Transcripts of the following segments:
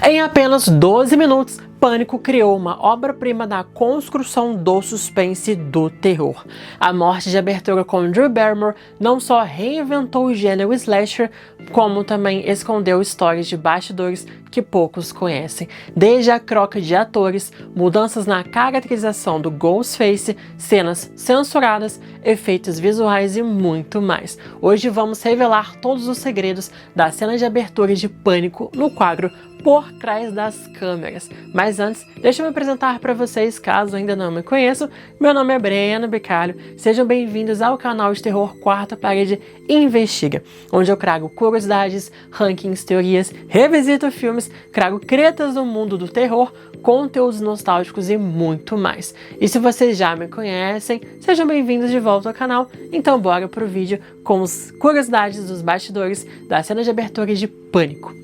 Em apenas 12 minutos, Pânico criou uma obra-prima da construção do suspense do terror. A morte de abertura com Drew Barrymore não só reinventou o gênero slasher, como também escondeu histórias de bastidores que poucos conhecem. Desde a troca de atores, mudanças na caracterização do Ghostface, cenas censuradas, efeitos visuais e muito mais. Hoje vamos revelar todos os segredos da cena de abertura de Pânico no quadro Por Trás das Câmeras. Mas antes, deixa eu me apresentar para vocês, caso ainda não me conheçam. Meu nome é Breno Bicalho, sejam bem-vindos ao canal de terror Quarta Parede Investiga, onde eu trago curiosidades, rankings, teorias, revisito filmes, trago tretas do mundo do terror, conteúdos nostálgicos e muito mais. E se vocês já me conhecem, sejam bem-vindos de volta ao canal, então bora pro vídeo com as curiosidades dos bastidores da cena de abertura de Pânico.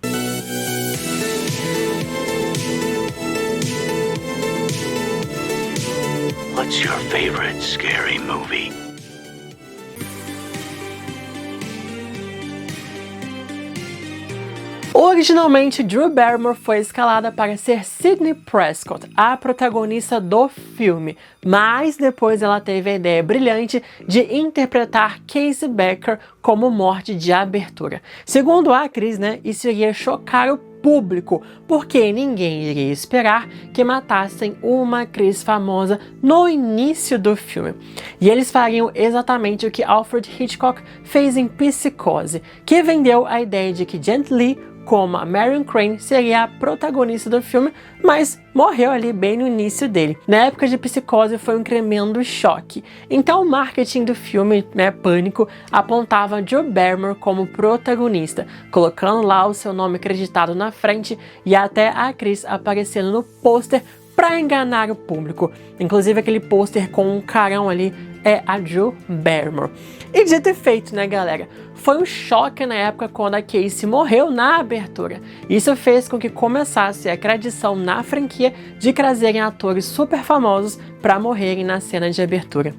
What's your favorite scary movie? Originalmente, Drew Barrymore foi escalada para ser Sidney Prescott, a protagonista do filme, mas depois ela teve a ideia brilhante de interpretar Casey Becker como morte de abertura. Segundo a atriz, isso iria chocar o público, porque ninguém iria esperar que matassem uma atriz famosa no início do filme. E eles fariam exatamente o que Alfred Hitchcock fez em Psicose, que vendeu a ideia de que Janet Leigh, como a Marion Crane, seria a protagonista do filme, mas morreu ali bem no início dele. Na época de Psicose foi um tremendo choque. Então o marketing do filme, Pânico, apontava Drew Barrymore como protagonista, colocando lá o seu nome acreditado na frente e até a atriz aparecendo no pôster para enganar o público. Inclusive aquele pôster com um carão ali é a Drew Barrymore. E dito e feito, galera? Foi um choque na época quando a Casey morreu na abertura. Isso fez com que começasse a tradição na franquia de trazerem atores super famosos para morrerem na cena de abertura.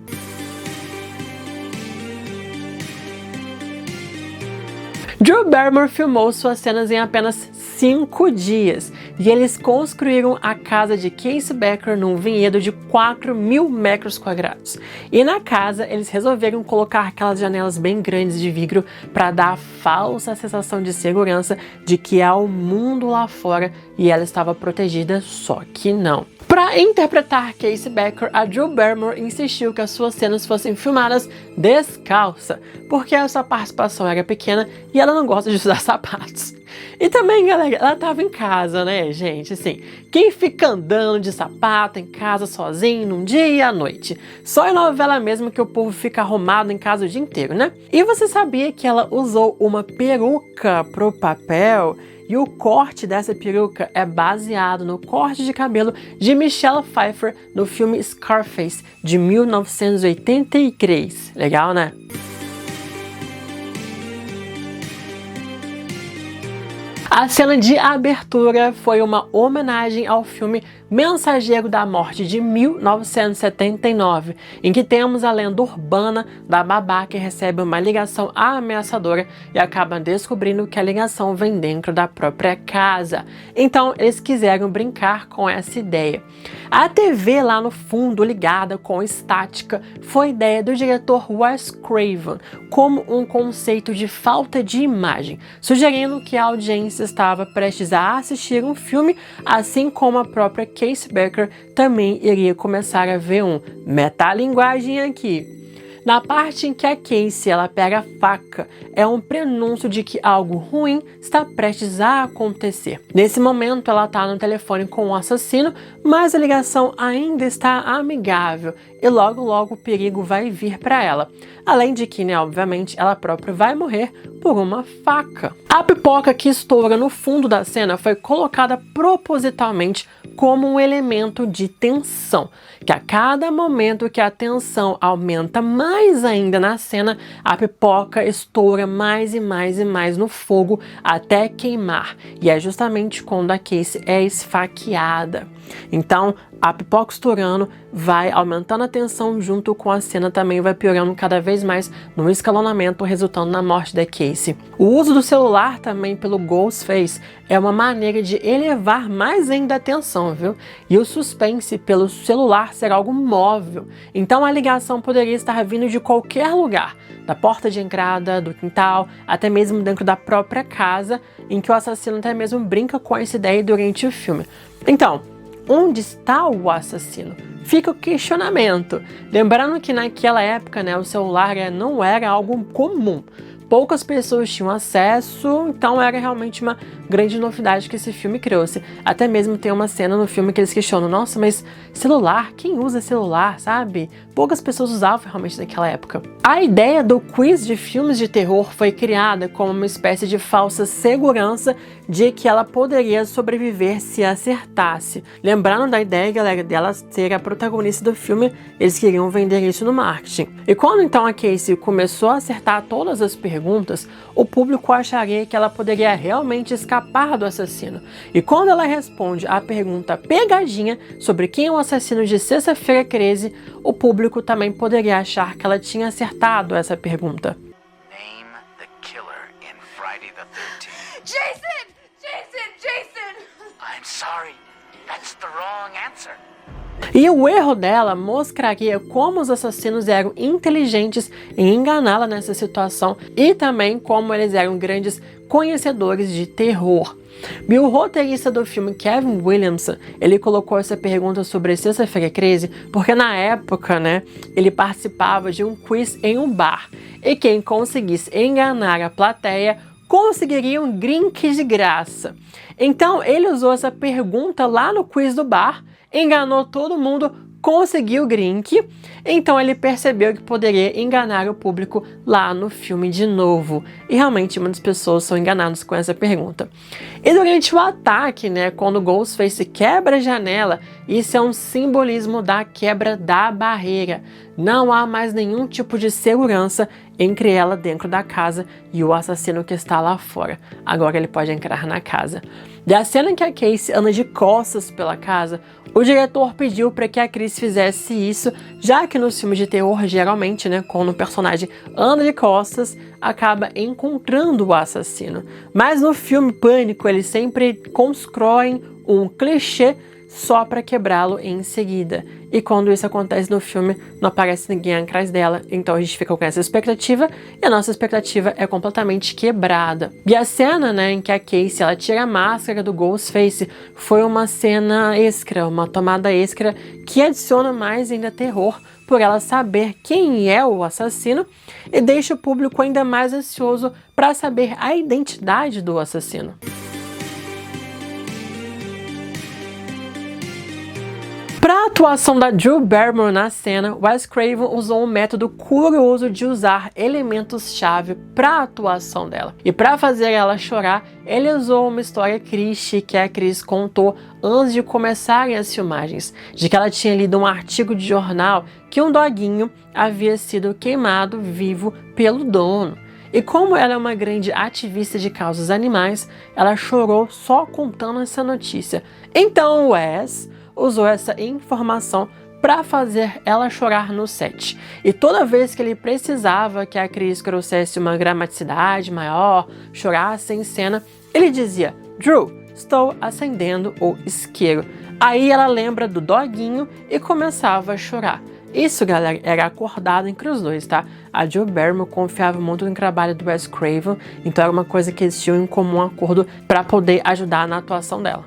Drew Barrymore filmou suas cenas em apenas 5 dias e eles construíram a casa de Casey Becker num vinhedo de 4.000 metros quadrados. E na casa eles resolveram colocar aquelas janelas bem grandes de vidro para dar a falsa sensação de segurança de que há o mundo lá fora e ela estava protegida, só que não. Para interpretar Casey Becker, a Drew Barrymore insistiu que as suas cenas fossem filmadas descalça, porque a sua participação era pequena e ela não gosta de usar sapatos. E também, galera, ela tava em casa, gente? Assim, quem fica andando de sapato em casa sozinho num dia e à noite? Só em novela mesmo que o povo fica arrumado em casa o dia inteiro, E você sabia que ela usou uma peruca pro papel? E o corte dessa peruca é baseado no corte de cabelo de Michelle Pfeiffer no filme Scarface, de 1983. Legal, A cena de abertura foi uma homenagem ao filme Mensageiro da Morte, de 1979, em que temos a lenda urbana da babá que recebe uma ligação ameaçadora e acaba descobrindo que a ligação vem dentro da própria casa. Então eles quiseram brincar com essa ideia. A TV lá no fundo ligada com estática foi ideia do diretor Wes Craven, como um conceito de falta de imagem, sugerindo que a audiência estava prestes a assistir um filme, assim como a própria Casey Becker também iria começar a ver um metalinguagem aqui. Na parte em que a Casey ela pega a faca, é um prenúncio de que algo ruim está prestes a acontecer. Nesse momento, ela está no telefone com o assassino, mas a ligação ainda está amigável e logo o perigo vai vir para ela. Além de que, obviamente, ela própria vai morrer por uma faca. A pipoca que estoura no fundo da cena foi colocada propositalmente como um elemento de tensão, que a cada momento que a tensão aumenta mais ainda na cena, a pipoca estoura mais e mais no fogo até queimar. E é justamente quando a Casey é esfaqueada. Então, A pipoca estourando vai aumentando a tensão, junto com a cena também vai piorando cada vez mais no escalonamento, resultando na morte da Casey. O uso do celular também pelo Ghostface é uma maneira de elevar mais ainda a tensão, viu? E o suspense pelo celular ser algo móvel, então a ligação poderia estar vindo de qualquer lugar, da porta de entrada, do quintal, até mesmo dentro da própria casa, em que o assassino até mesmo brinca com essa ideia durante o filme. Então, onde está o assassino? Fica o questionamento. Lembrando que naquela época, né, o celular não era algo comum. Poucas pessoas tinham acesso, então era realmente uma grande novidade que esse filme trouxe. Até mesmo tem uma cena no filme que eles questionam: nossa, mas celular? Quem usa celular, sabe? Poucas pessoas usavam realmente naquela época. A ideia do quiz de filmes de terror foi criada como uma espécie de falsa segurança de que ela poderia sobreviver se acertasse. Lembrando da ideia, galera, dela ser a protagonista do filme, eles queriam vender isso no marketing. E quando então a Casey começou a acertar todas as perguntas, o público acharia que ela poderia realmente escapar do assassino. E quando ela responde a pergunta pegadinha sobre quem é o assassino de Sexta-feira 13, o público também poderia achar que ela tinha acertado essa pergunta. Name the killer in Friday the 13th. Jason! Jason! Jason! I'm sorry. That's the wrong answer. E o erro dela mostraria como os assassinos eram inteligentes em enganá-la nessa situação e também como eles eram grandes conhecedores de terror. E o roteirista do filme, Kevin Williamson, ele colocou essa pergunta sobre Sexta-feira 13 porque na época, né, ele participava de um quiz em um bar e quem conseguisse enganar a plateia conseguiria um drink de graça. Então ele usou essa pergunta lá no quiz do bar, enganou todo mundo, conseguiu o drink, então ele percebeu que poderia enganar o público lá no filme de novo. E realmente muitas pessoas são enganadas com essa pergunta. E durante o ataque, né, quando o Ghostface quebra a janela, isso é um simbolismo da quebra da barreira. Não há mais nenhum tipo de segurança entre ela dentro da casa e o assassino que está lá fora. Agora ele pode entrar na casa. Da cena em que a Casey anda de costas pela casa, o diretor pediu para que a Chris fizesse isso, já que nos filmes de terror, geralmente, né, quando o personagem anda de costas, acaba encontrando o assassino. Mas no filme Pânico, eles sempre constroem um clichê só para quebrá-lo em seguida. E quando isso acontece no filme, não aparece ninguém atrás dela, então a gente fica com essa expectativa e a nossa expectativa é completamente quebrada. E a cena, né, em que a Casey ela tira a máscara do Ghostface foi uma cena extra, uma tomada extra que adiciona mais ainda terror por ela saber quem é o assassino e deixa o público ainda mais ansioso para saber a identidade do assassino. Para a atuação da Drew Barrymore na cena, Wes Craven usou um método curioso de usar elementos-chave para a atuação dela. E para fazer ela chorar, ele usou uma história triste que a Chris contou antes de começarem as filmagens, de que ela tinha lido um artigo de jornal que um doguinho havia sido queimado vivo pelo dono. E como ela é uma grande ativista de causas animais, ela chorou só contando essa notícia. Então Wes usou essa informação para fazer ela chorar no set. E toda vez que ele precisava que a Chris trouxesse uma dramaticidade maior, chorasse em cena, ele dizia: Drew, estou acendendo o isqueiro. Aí ela lembra do doguinho e começava a chorar. Isso, galera, era acordado entre os dois, tá? A Drew Barrymore confiava muito no trabalho do Wes Craven, então era uma coisa que eles tinham em comum acordo para poder ajudar na atuação dela.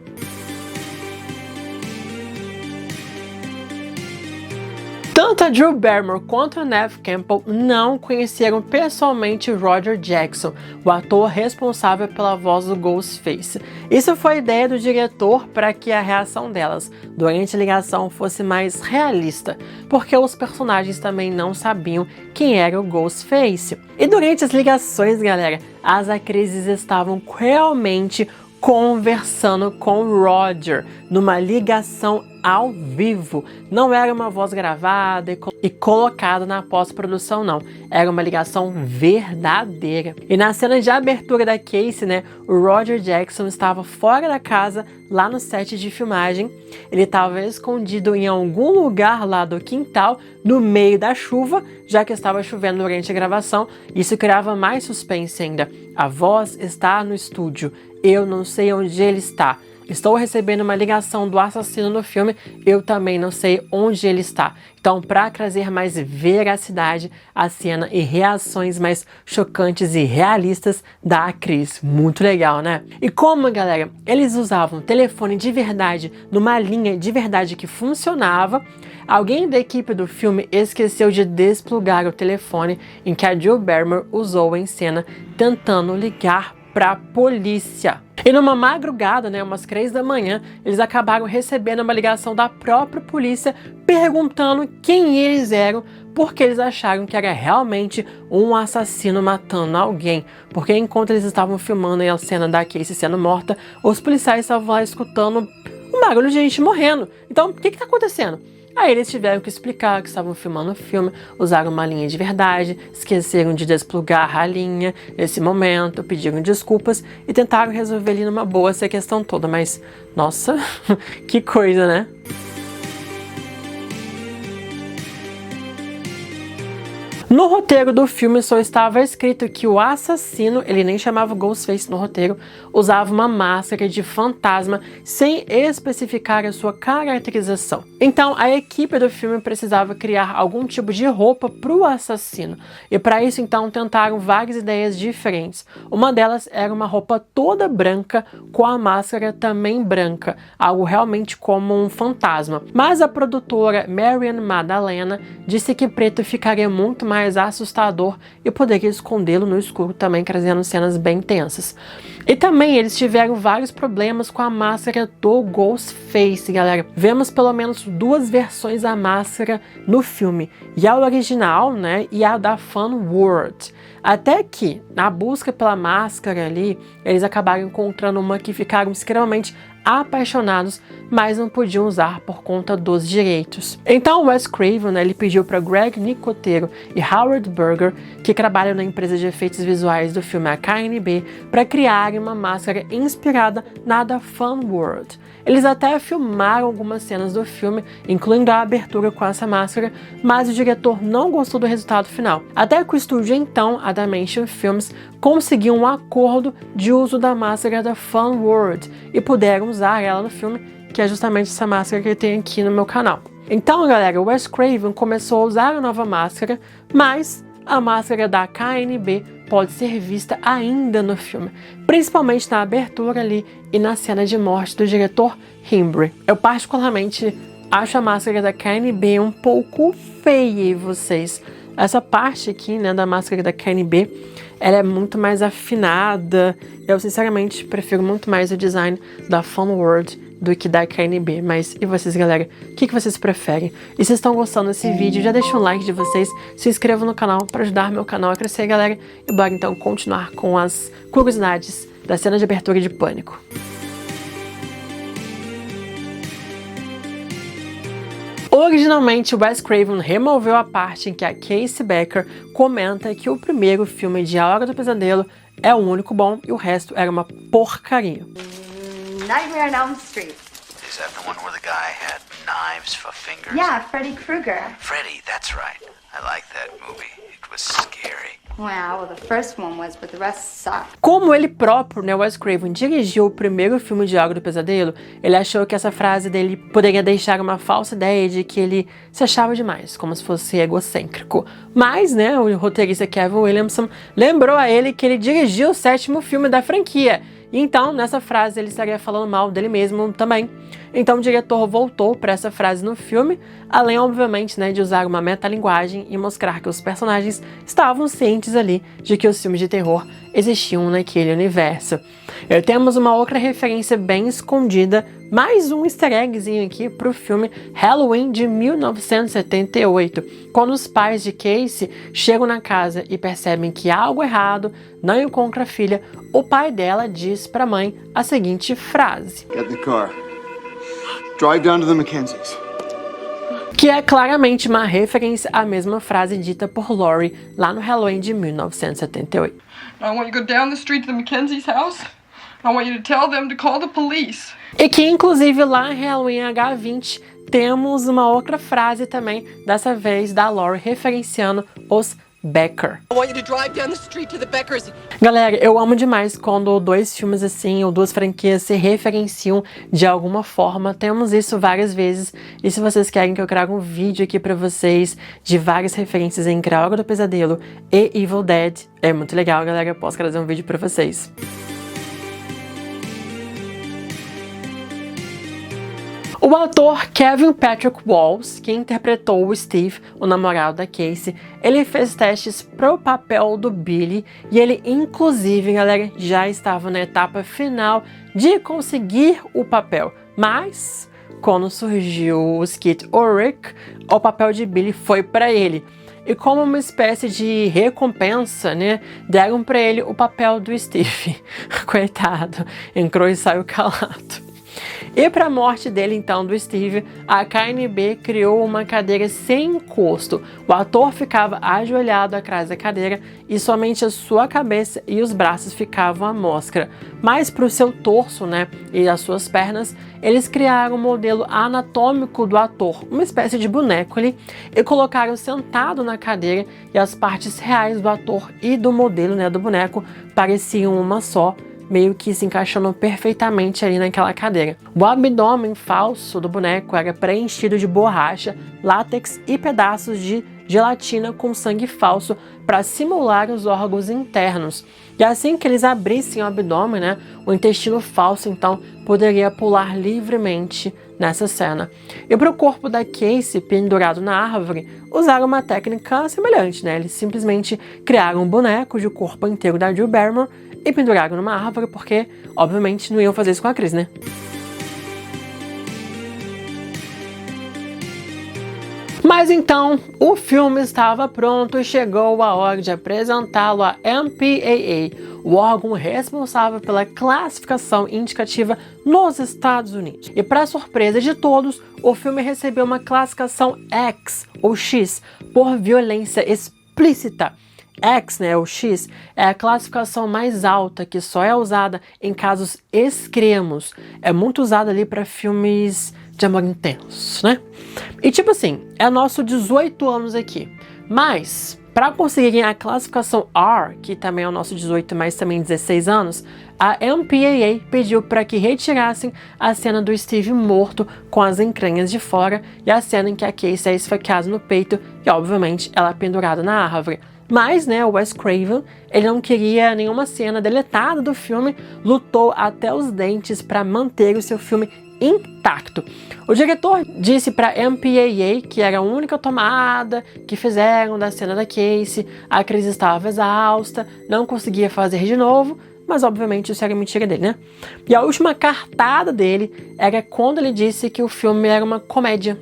Tanto a Drew Barrymore quanto a Neve Campbell não conheceram pessoalmente Roger Jackson, o ator responsável pela voz do Ghostface. Isso foi ideia do diretor para que a reação delas durante a ligação fosse mais realista, porque os personagens também não sabiam quem era o Ghostface. E durante as ligações, galera, as atrizes estavam realmente conversando com Roger, numa ligação ao vivo. Não era uma voz gravada e colocada na pós-produção, não. Era uma ligação verdadeira. E na cena de abertura da Casey, né, o Roger Jackson estava fora da casa, lá no set de filmagem. Ele estava escondido em algum lugar lá do quintal, no meio da chuva, já que estava chovendo durante a gravação. Isso criava mais suspense ainda. A voz está no estúdio. Eu não sei onde ele está. Estou recebendo uma ligação do assassino no filme, eu também não sei onde ele está. Então, para trazer mais veracidade à cena e reações mais chocantes e realistas da atriz. Muito legal, né? E como, galera, eles usavam telefone de verdade, numa linha de verdade que funcionava, alguém da equipe do filme esqueceu de desplugar o telefone em que a Drew Barrymore usou em cena, tentando ligar para a polícia. E numa madrugada, né, umas 3 da manhã, eles acabaram recebendo uma ligação da própria polícia perguntando quem eles eram, porque eles acharam que era realmente um assassino matando alguém. Porque enquanto eles estavam filmando a cena da Casey sendo morta, os policiais estavam lá escutando um barulho de gente morrendo. Então, o que está acontecendo? Aí eles tiveram que explicar que estavam filmando o filme, usaram uma linha de verdade, esqueceram de desplugar a linha nesse momento, pediram desculpas e tentaram resolver ali numa boa essa questão toda. Mas, nossa, que coisa, né? No roteiro do filme só estava escrito que o assassino, ele nem chamava Ghostface no roteiro, usava uma máscara de fantasma sem especificar a sua caracterização. Então a equipe do filme precisava criar algum tipo de roupa para o assassino. E para isso então tentaram várias ideias diferentes. Uma delas era uma roupa toda branca com a máscara também branca, algo realmente como um fantasma. Mas a produtora Marian Madalena disse que preto ficaria muito mais assustador e poderia escondê-lo no escuro também, trazendo cenas bem tensas. E também eles tiveram vários problemas com a máscara do Ghostface, galera. Vemos pelo menos 2 versões da máscara no filme, e a original, né, e a da Fan World. Até que, na busca pela máscara ali, eles acabaram encontrando uma que ficaram extremamente apaixonados, mas não podiam usar por conta dos direitos. Então Wes Craven, né, ele pediu para Greg Nicotero e Howard Berger, que trabalham na empresa de efeitos visuais do filme a KNB, para criarem uma máscara inspirada na da Fan World. Eles até filmaram algumas cenas do filme, incluindo a abertura com essa máscara, mas o diretor não gostou do resultado final. Até que o estúdio então, a Dimension Films, conseguiu um acordo de uso da máscara da Fan World e puderam usar ela no filme, que é justamente essa máscara que tem aqui no meu canal. Então, galera, o Wes Craven começou a usar a nova máscara, mas a máscara da KNB pode ser vista ainda no filme, principalmente na abertura ali e na cena de morte do diretor Himbre. Eu particularmente acho a máscara da KNB um pouco feia, e vocês? Essa parte aqui, né, da máscara da KNB, ela é muito mais afinada. Eu sinceramente prefiro muito mais o design da Fan World do que da KNB. Mas e vocês, galera? O que vocês preferem? E se estão gostando desse vídeo, já deixa um like de vocês, se inscrevam no canal para ajudar meu canal a crescer, galera. E bora então continuar com as curiosidades da cena de abertura de Pânico. Originalmente, Wes Craven removeu a parte em que a Casey Becker comenta que o primeiro filme de A Hora do Pesadelo é o único bom e o resto era uma porcaria. Nightmare on Elm Street. Is that the one where the guy had knives for fingers? Yeah, Freddy Krueger. Freddy, that's right. I like that movie. It was scary. Well, the first one was, but the rest sucked. Como ele próprio, né, Wes Craven, dirigiu o primeiro filme de A Hora do Pesadelo, ele achou que essa frase dele poderia deixar uma falsa ideia de que ele se achava demais, como se fosse egocêntrico. Mas, né, o roteirista Kevin Williamson lembrou a ele que ele dirigiu o 7º filme da franquia. E então, nessa frase, ele estaria falando mal dele mesmo também. Então, o diretor voltou para essa frase no filme, além, obviamente, né, de usar uma metalinguagem e mostrar que os personagens estavam cientes ali de que os filmes de terror existiam naquele universo. Temos uma outra referência bem escondida, mais um easter eggzinho aqui pro filme Halloween de 1978, quando os pais de Casey chegam na casa e percebem que há algo errado, não encontram a filha, o pai dela diz pra mãe a seguinte frase: Get in the car. Drive down to the Mackenzies. Que é claramente uma referência à mesma frase dita por Laurie lá no Halloween de 1978. I want you to go down the street to the Mackenzie's house. I want you to tell them to call the police. E que inclusive lá em Halloween H20 temos uma outra frase também, dessa vez da Laurie referenciando os Becker. I want you to drive down the street to the Beckers. Galera, eu amo demais quando dois filmes assim, ou duas franquias se referenciam de alguma forma. Temos isso várias vezes. E se vocês querem que eu traga um vídeo aqui pra vocês de várias referências entre A Hora do Pesadelo e Evil Dead, é muito legal, galera. Eu posso trazer um vídeo pra vocês. O ator Kevin Patrick Walsh, que interpretou o Steve, o namorado da Casey, ele fez testes para o papel do Billy e ele, inclusive, galera, já estava na etapa final de conseguir o papel. Mas, quando surgiu o Skeet Ulrich, o papel de Billy foi para ele. E como uma espécie de recompensa, né, deram para ele o papel do Steve. Coitado, entrou e saiu calado. E para a morte dele, então, do Steve, a KNB criou uma cadeira sem encosto. O ator ficava ajoelhado atrás da cadeira e somente a sua cabeça e os braços ficavam à mostra. Mas para o seu torso, né, e as suas pernas, eles criaram um modelo anatômico do ator, uma espécie de boneco ali, e colocaram sentado na cadeira e as partes reais do ator e do modelo, né, do boneco pareciam uma só, meio que se encaixando perfeitamente ali naquela cadeira. O abdômen falso do boneco era preenchido de borracha, látex e pedaços de gelatina com sangue falso para simular os órgãos internos. E assim que eles abrissem o abdômen, né, o intestino falso então poderia pular livremente nessa cena. E para o corpo da Casey pendurado na árvore, usaram uma técnica semelhante, né? Eles simplesmente criaram um boneco de corpo inteiro da Drew Barrymore e penduraram numa árvore porque, obviamente, não iam fazer isso com a Chris, né? Mas então, o filme estava pronto e chegou a hora de apresentá-lo à MPAA, o órgão responsável pela classificação indicativa nos Estados Unidos. E para surpresa de todos, o filme recebeu uma classificação X, ou X, por violência explícita. X, né, o X, é a classificação mais alta, que só é usada em casos extremos. É muito usada ali para filmes de amor intenso, né? E tipo assim, é nosso 18 anos aqui. Mas, para conseguirem a classificação R, que também é o nosso 18, mas também 16 anos, a MPAA pediu para que retirassem a cena do Steve morto com as entranhas de fora e a cena em que a Casey é esfaqueada no peito e, obviamente, ela é pendurada na árvore. Mas, né, o Wes Craven, ele não queria nenhuma cena deletada do filme, lutou até os dentes para manter o seu filme intacto. O diretor disse para MPAA que era a única tomada que fizeram da cena da Casey, a Chris estava exausta, não conseguia fazer de novo, mas obviamente isso era mentira dele, né? E a última cartada dele era quando ele disse que o filme era uma comédia.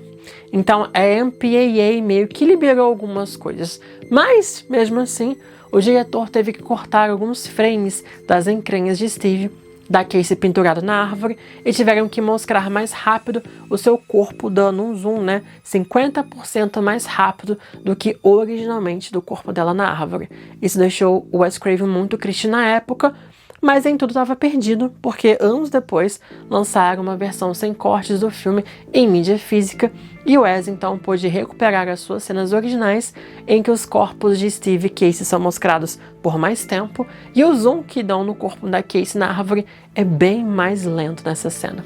Então a MPAA meio que liberou algumas coisas, mas mesmo assim o diretor teve que cortar alguns frames das entranhas de Steve, da Casey pendurada na árvore, e tiveram que mostrar mais rápido o seu corpo, dando um zoom, né, 50% mais rápido do que originalmente do corpo dela na árvore. Isso deixou o Wes Craven muito triste na época, mas nem tudo estava perdido, porque anos depois lançaram uma versão sem cortes do filme em mídia física, e o Wes então pôde recuperar as suas cenas originais, em que os corpos de Steve e Casey são mostrados por mais tempo, e o zoom que dão no corpo da Casey na árvore é bem mais lento nessa cena.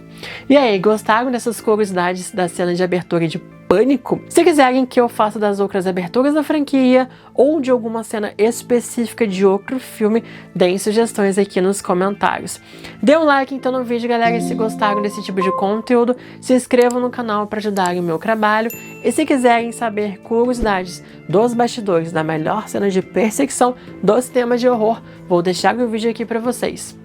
E aí, gostaram dessas curiosidades da cena de abertura de Pânico? Se quiserem que eu faça das outras aberturas da franquia ou de alguma cena específica de outro filme, deem sugestões aqui nos comentários. Dê um like então no vídeo, galera, e se gostaram desse tipo de conteúdo, se inscrevam no canal para ajudarem o meu trabalho, e se quiserem saber curiosidades dos bastidores da melhor cena de perseguição dos temas de horror, vou deixar o vídeo aqui para vocês.